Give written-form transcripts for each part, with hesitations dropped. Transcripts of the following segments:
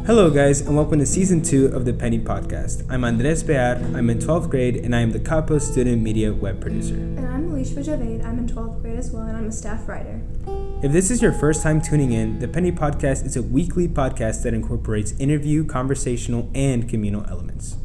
Hello guys, and welcome to Season 2 of the Penny Podcast. I'm Andrés, I'm in 12th grade, and I am the Coppell Student Media Web Producer. And I'm Alishba, Javaid, I'm in 12th grade as well, and I'm a staff writer. If this is your first time tuning in, the Penny Podcast is a weekly podcast that incorporates interview, conversational, and communal elements.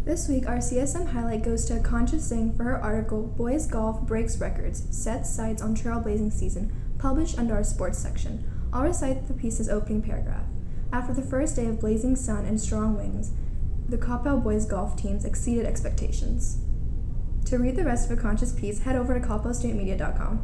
This week, our CSM highlight goes to Akansha Singh for her article, Boys Golf Breaks Records, Sets Sights on Trailblazing Season, published under our sports section. I'll recite the piece's opening paragraph. After the first day of blazing sun and strong winds, the Coppell boys golf teams exceeded expectations. To read the rest of Akansha's piece, head over to coppellstudentmedia.com.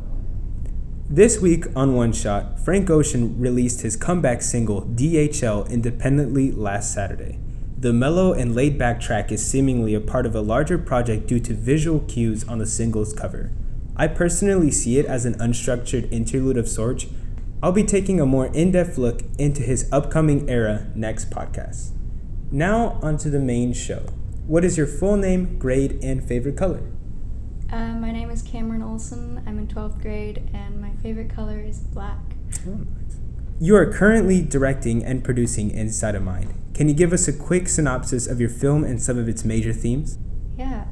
This week on One Shot, Frank Ocean released his comeback single, DHL, independently last Saturday. The mellow and laid-back track is seemingly a part of a larger project due to visual cues on the single's cover. I personally see it as an unstructured interlude of sorts. I'll be taking a more in-depth look into his upcoming era next podcast. Now onto the main show. What is your full name, grade, and favorite color? My name is Kamryn Olson. I'm in 12th grade, and my favorite color is black. Oh, nice. You are currently directing and producing Inside of Mind. Can you give us a quick synopsis of your film and some of its major themes? Yeah,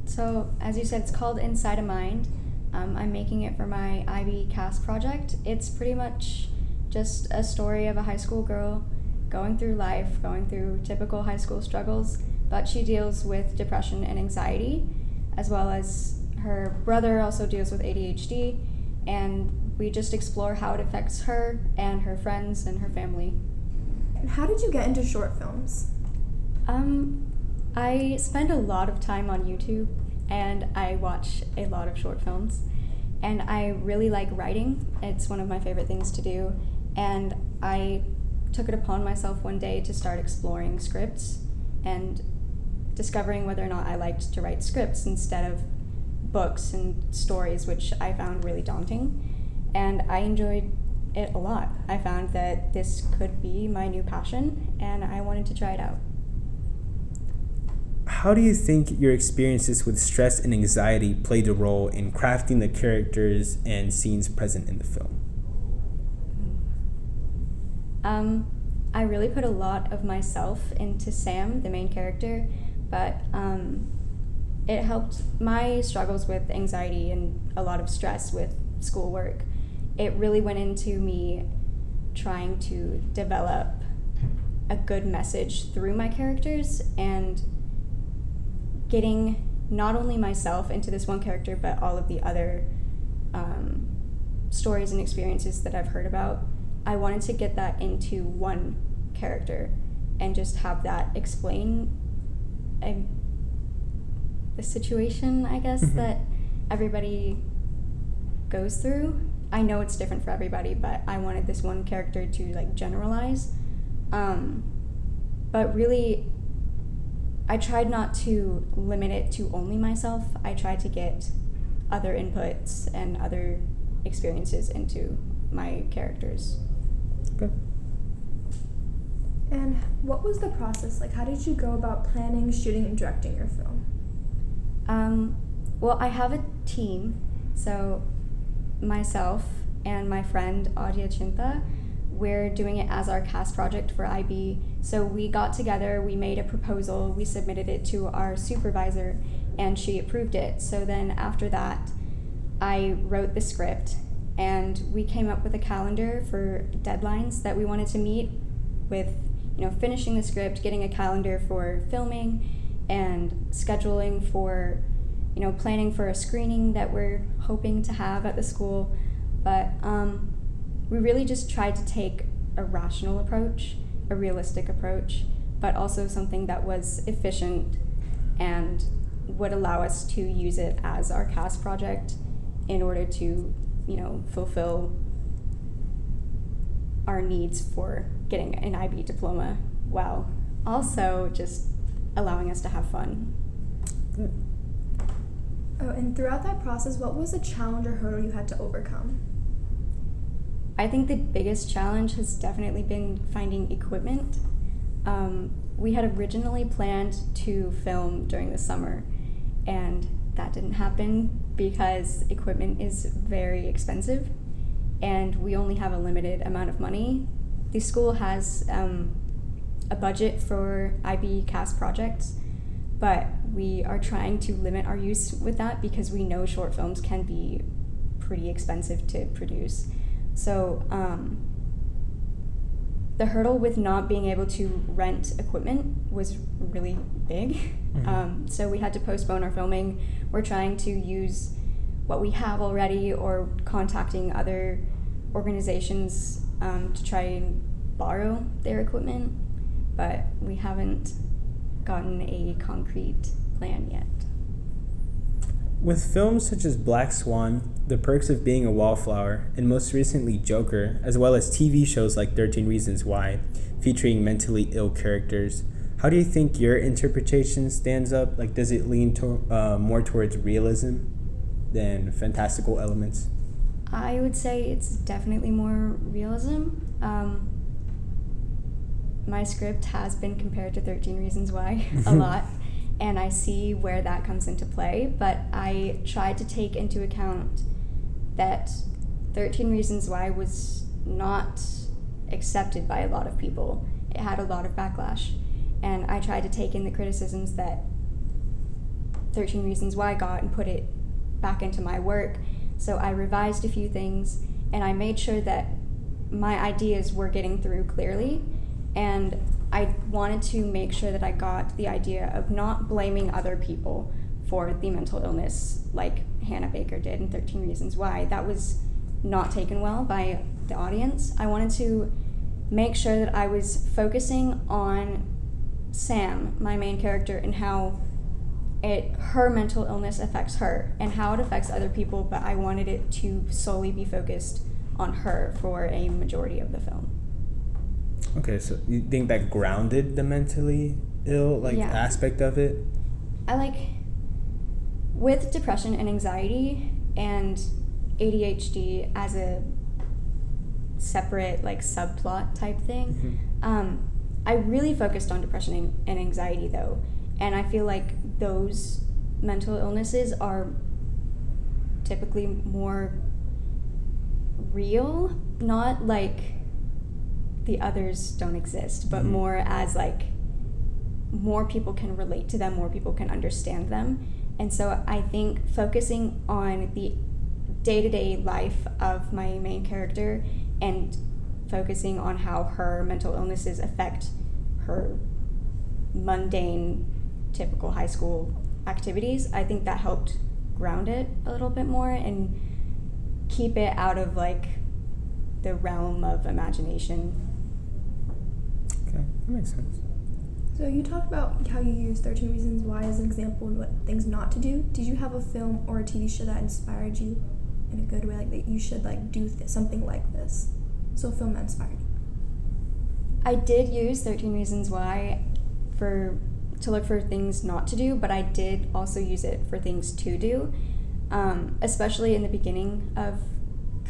so as you said, it's called Inside of Mind. I'm making it for my IB cast project. It's pretty much just a story of a high school girl going through life, going through typical high school struggles, but she deals with depression and anxiety, as well as her brother also deals with ADHD, and we just explore how it affects her and her friends and her family. And how did you get into short films? I spend a lot of time on YouTube, and I watch a lot of short films, and I really like writing. It's one of my favorite things to do, and I took it upon myself one day to start exploring scripts and discovering whether or not I liked to write scripts instead of books and stories, which I found really daunting, and I enjoyed it a lot. I found that this could be my new passion, and I wanted to try it out. How do you think your experiences with stress and anxiety played a role in crafting the characters and scenes present in the film? I really put a lot of myself into Sam, the main character, but it helped my struggles with anxiety and a lot of stress with schoolwork. It really went into me trying to develop a good message through my characters and getting not only myself into this one character, but all of the other stories and experiences that I've heard about. I wanted to get that into one character and just have that explain the situation, I guess, that everybody goes through. I know it's different for everybody, but I wanted this one character to generalize. But really, I tried not to limit it to only myself. I tried to get other inputs and other experiences into my characters. Okay. And what was the process like? How did you go about planning, shooting, and directing your film? Well, I have a team, so myself and my friend Adya Chinta, we're doing it as our cast project for IB. So we got together, we made a proposal, we submitted it to our supervisor, and she approved it. So then after that, I wrote the script, and we came up with a calendar for deadlines that we wanted to meet with, finishing the script, getting a calendar for filming, and scheduling for, planning for a screening that we're hoping to have at the school. But we really just tried to take a rational approach, a realistic approach, but also something that was efficient and would allow us to use it as our cast project in order to, fulfill our needs for getting an IB diploma while also just allowing us to have fun. Good. Oh, and throughout that process, what was a challenge or hurdle you had to overcome? I think the biggest challenge has definitely been finding equipment. We had originally planned to film during the summer, and that didn't happen because equipment is very expensive, and we only have a limited amount of money. The school has a budget for IB cast projects, but we are trying to limit our use with that because we know short films can be pretty expensive to produce. So the hurdle with not being able to rent equipment was really big. So we had to postpone our filming. We're trying to use what we have already or contacting other organizations to try and borrow their equipment, but we haven't gotten a concrete plan yet. With films such as Black Swan, The Perks of Being a Wallflower, and most recently Joker, as well as TV shows like 13 Reasons Why, featuring mentally ill characters, how do you think your interpretation stands up? Like, does it lean more towards realism than fantastical elements? I would say it's definitely more realism. My script has been compared to 13 Reasons Why a lot, and I see where that comes into play, but I tried to take into account that 13 Reasons Why was not accepted by a lot of people. It had a lot of backlash, and I tried to take in the criticisms that 13 Reasons Why got and put it back into my work. So I revised a few things, and I made sure that my ideas were getting through clearly, and I wanted to make sure that I got the idea of not blaming other people for the mental illness like Hannah Baker did in 13 Reasons Why. That was not taken well by the audience. I wanted to make sure that I was focusing on Sam, my main character, and how her mental illness affects her and how it affects other people, but I wanted it to solely be focused on her for a majority of the film. Okay, so you think that grounded the mentally ill aspect of it? With depression and anxiety and ADHD as a separate subplot type thing, I really focused on depression and anxiety though, and I feel like those mental illnesses are typically more real, not like the others don't exist, but more as more people can relate to them, more people can understand them. And so I think focusing on the day-to-day life of my main character and focusing on how her mental illnesses affect her mundane, typical high school activities, I think that helped ground it a little bit more and keep it out of the realm of imagination. Okay, that makes sense. So you talked about how you use 13 Reasons Why as an example and what things not to do. Did you have a film or a TV show that inspired you in a good way, that you should do something like this? So a film that inspired you. I did use 13 Reasons Why to look for things not to do, but I did also use it for things to do, especially in the beginning of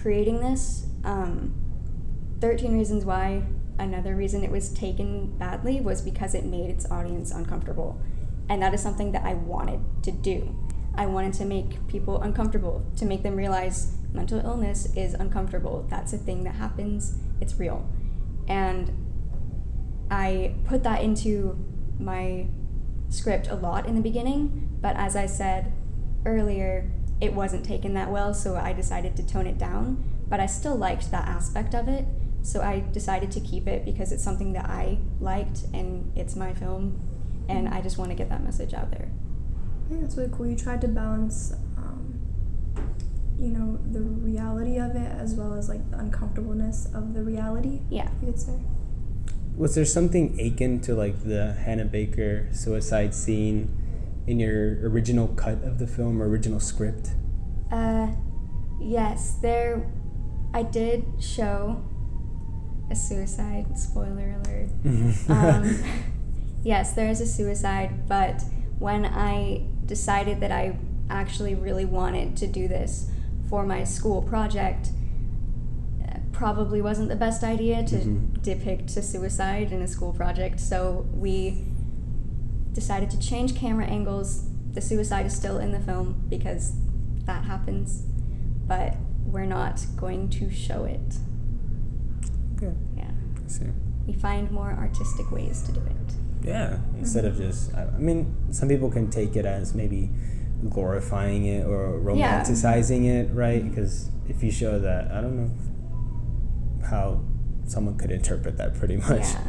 creating this. 13 Reasons Why, another reason it was taken badly was because it made its audience uncomfortable. And that is something that I wanted to do. I wanted to make people uncomfortable, to make them realize mental illness is uncomfortable. That's a thing that happens. It's real. And I put that into my script a lot in the beginning, but as I said earlier, it wasn't taken that well, so I decided to tone it down. But I still liked that aspect of it, so I decided to keep it because it's something that I liked and it's my film, and I just want to get that message out there. I think that's really cool. You tried to balance, the reality of it as well as the uncomfortableness of the reality. Yeah, you could say. Was there something akin to the Hannah Baker suicide scene in your original cut of the film or original script? Yes, I did show a suicide, spoiler alert. Yes, there is a suicide, but when I decided that I actually really wanted to do this for my school project, probably wasn't the best idea to depict a suicide in a school project, so we decided to change camera angles. The suicide is still in the film because that happens, but we're not going to show it. Okay. Yeah. I see. we find more artistic ways to do it. Yeah, instead of just, I mean, some people can take it as maybe glorifying it or romanticizing it, right? Because if you show that, I don't know how someone could interpret that pretty much. Yeah.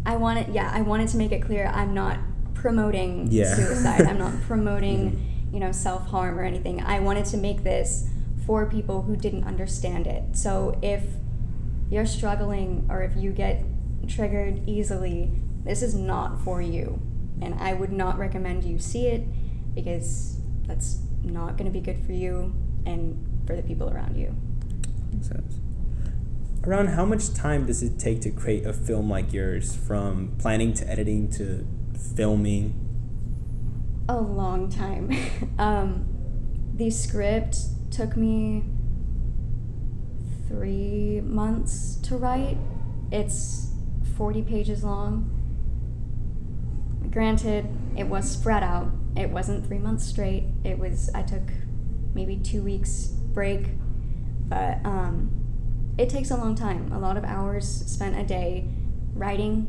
I wanted to make it clear I'm not promoting suicide. I'm not promoting, self-harm or anything. I wanted to make this for people who didn't understand it. So if you're struggling or if you get triggered easily, this is not for you. And I would not recommend you see it because that's not going to be good for you and for the people around you. Makes sense. Around how much time does it take to create a film like yours, from planning to editing to filming? A long time. The script took me 3 months to write. It's 40 pages long. Granted, it was spread out. It wasn't 3 months straight. I took maybe 2 weeks break, but it takes a long time. A lot of hours spent a day writing,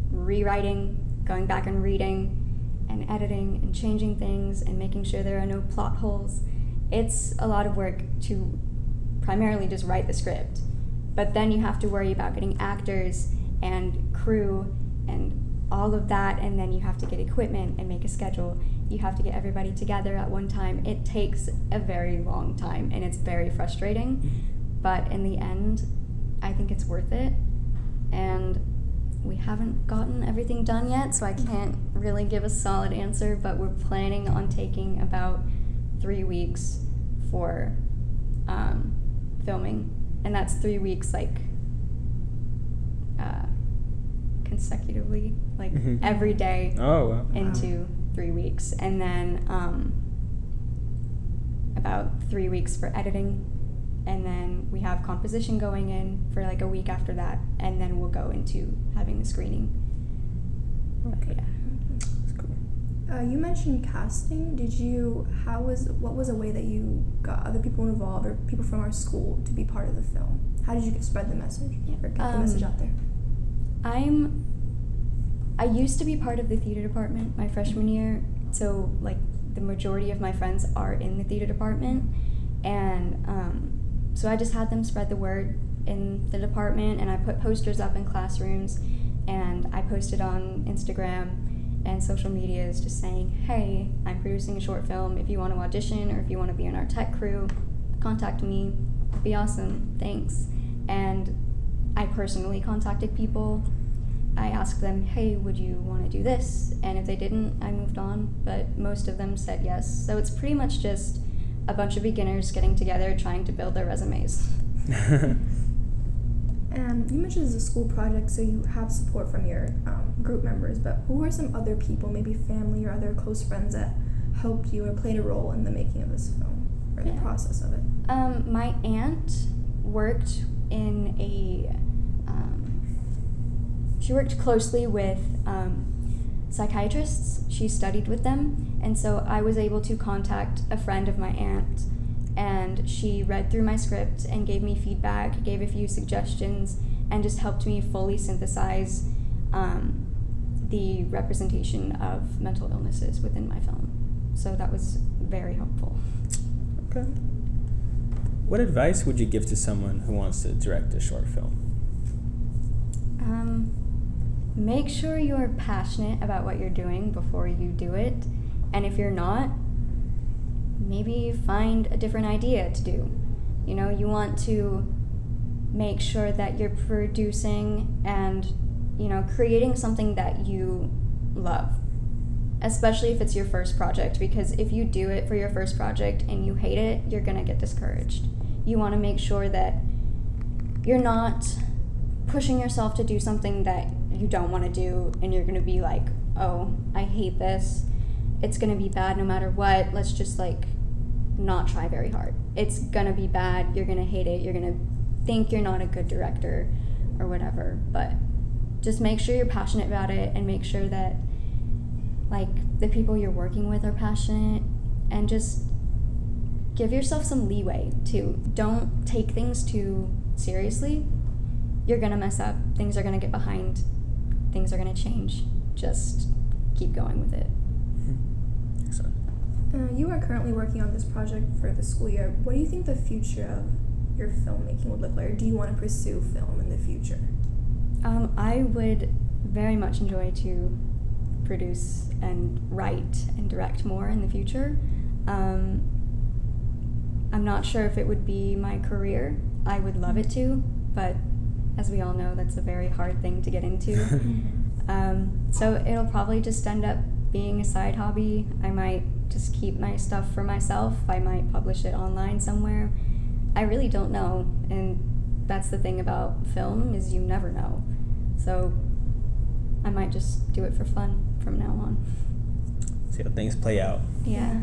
rewriting, going back and reading, and editing and changing things and making sure there are no plot holes. It's a lot of work to primarily just write the script. But then you have to worry about getting actors and crew and all of that, and then you have to get equipment and make a schedule. You have to get everybody together at one time. It takes a very long time, and it's very frustrating. But in the end, I think it's worth it. And we haven't gotten everything done yet, so I can't really give a solid answer, but we're planning on taking about 3 weeks for filming. And that's 3 weeks, consecutively, every day into 3 weeks. And then about 3 weeks for editing. And then we have composition going in for a week after that, and then we'll go into having the screening. Okay. Yeah. That's cool. You mentioned casting. What was a way that you got other people involved or people from our school to be part of the film? How did you spread the message or get the message out there? I used to be part of the theater department my freshman year, so the majority of my friends are in the theater department, and so I just had them spread the word in the department, and I put posters up in classrooms, and I posted on Instagram and social medias just saying, hey, I'm producing a short film. If you want to audition or if you want to be in our tech crew, contact me. It'd be awesome. Thanks. And I personally contacted people. I asked them, hey, would you want to do this? And if they didn't, I moved on, but most of them said yes. So it's pretty much just a bunch of beginners getting together trying to build their resumes. And you mentioned it's a school project, so you have support from your group members, but who are some other people, maybe family or other close friends, that helped you or played a role in the making of this film or the process of it? My aunt worked in she worked closely with psychiatrists. She studied with them, and so I was able to contact a friend of my aunt, and she read through my script and gave me feedback, gave a few suggestions, and just helped me fully synthesize the representation of mental illnesses within my film. So that was very helpful. Okay. What advice would you give to someone who wants to direct a short film? Make sure you're passionate about what you're doing before you do it. And if you're not, maybe find a different idea to do. You want to make sure that you're producing and, creating something that you love, especially if it's your first project, because if you do it for your first project and you hate it, you're going to get discouraged. You want to make sure that you're not pushing yourself to do something that you don't want to do, and you're going to be like, oh, I hate this. It's going to be bad no matter what. Let's just not try very hard. It's going to be bad. You're going to hate it. You're going to think you're not a good director or whatever. But just make sure you're passionate about it, and make sure that the people you're working with are passionate, and just give yourself some leeway too. Don't take things too seriously. you're gonna mess up, things are gonna get behind, things are gonna change. Just keep going with it. Excellent. You are currently working on this project for the school year. What do you think the future of your filmmaking would look like? Or do you want to pursue film in the future? I would very much enjoy to produce and write and direct more in the future. I'm not sure if it would be my career. I would love it to, but as we all know, that's a very hard thing to get into. So it'll probably just end up being a side hobby. I might just keep my stuff for myself. I might publish it online somewhere. I really don't know, and that's the thing about film is you never know. So I might just do it for fun from now on. See how things play out. Yeah.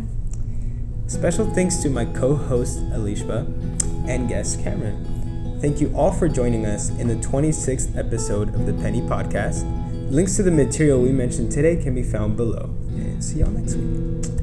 Special thanks to my co-host Alishba and guest Kamryn. Thank you all for joining us in the 26th episode of the Penny Podcast. Links to the material we mentioned today can be found below. And see y'all next week.